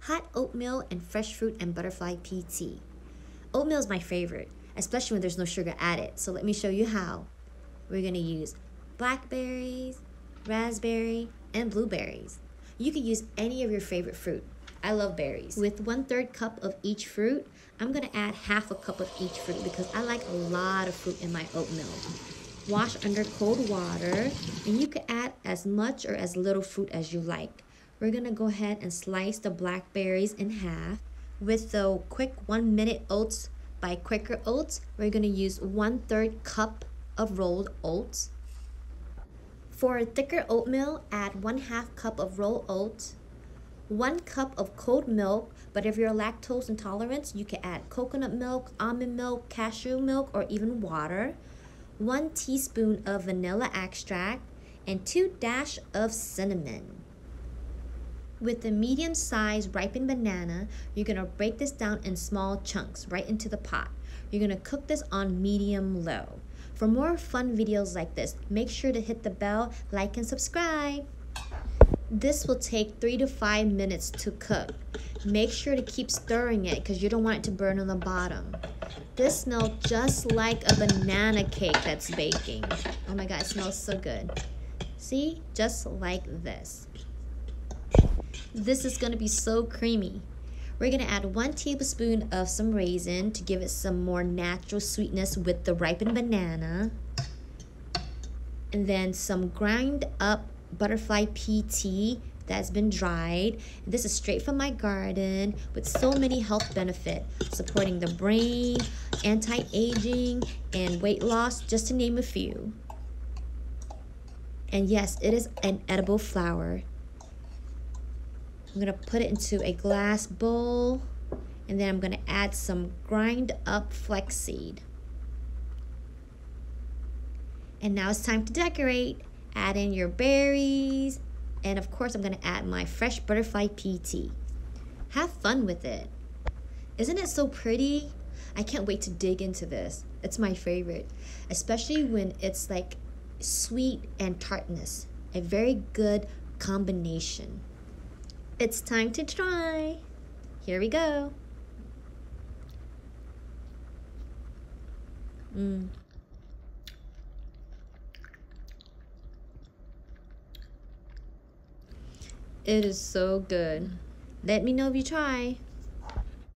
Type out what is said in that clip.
hot oatmeal and fresh fruit and butterfly pea tea. Oatmeal is my favorite, especially when there's no sugar added. So let me show you how. We're gonna use blackberries, raspberry, and blueberries. You can use any of your favorite fruit. I love berries. With 1/3 cup of each fruit, I'm gonna add half a cup of each fruit because I like a lot of fruit in my oatmeal. Wash under cold water, and you can add as much or as little fruit as you like. We're gonna go ahead and slice the blackberries in half. With the quick 1-minute oats by Quaker Oats, we're gonna use 1/3 cup of rolled oats. For a thicker oatmeal, add 1/2 cup of rolled oats, 1 cup of cold milk, but if you're lactose intolerant, you can add coconut milk, almond milk, cashew milk, or even water, 1 teaspoon of vanilla extract, and 2 dashes of cinnamon. With a medium-sized ripened banana, you're gonna break this down in small chunks right into the pot. You're gonna cook this on medium-low. For more fun videos like this, make sure to hit the bell, like, and subscribe. This will take 3 to 5 minutes to cook. Make sure to keep stirring it because you don't want it to burn on the bottom. This smells just like a banana cake that's baking. Oh my God, it smells so good. See, just like this. This is gonna be so creamy. We're gonna add 1 tablespoon of some raisin to give it some more natural sweetness with the ripened banana. And then some ground up butterfly pea tea that's been dried. This is straight from my garden with so many health benefits, supporting the brain, anti-aging, and weight loss, just to name a few. And yes, it is an edible flower. I'm gonna put it into a glass bowl, and then I'm gonna add some grind up flaxseed. And now it's time to decorate. Add in your berries, and of course I'm gonna add my fresh butterfly pea tea. Have fun with it. Isn't it so pretty? I can't wait to dig into this. It's my favorite, especially when it's like sweet and tartness. A very good combination. It's time to try. Here we go. It is so good. Let me know if you try.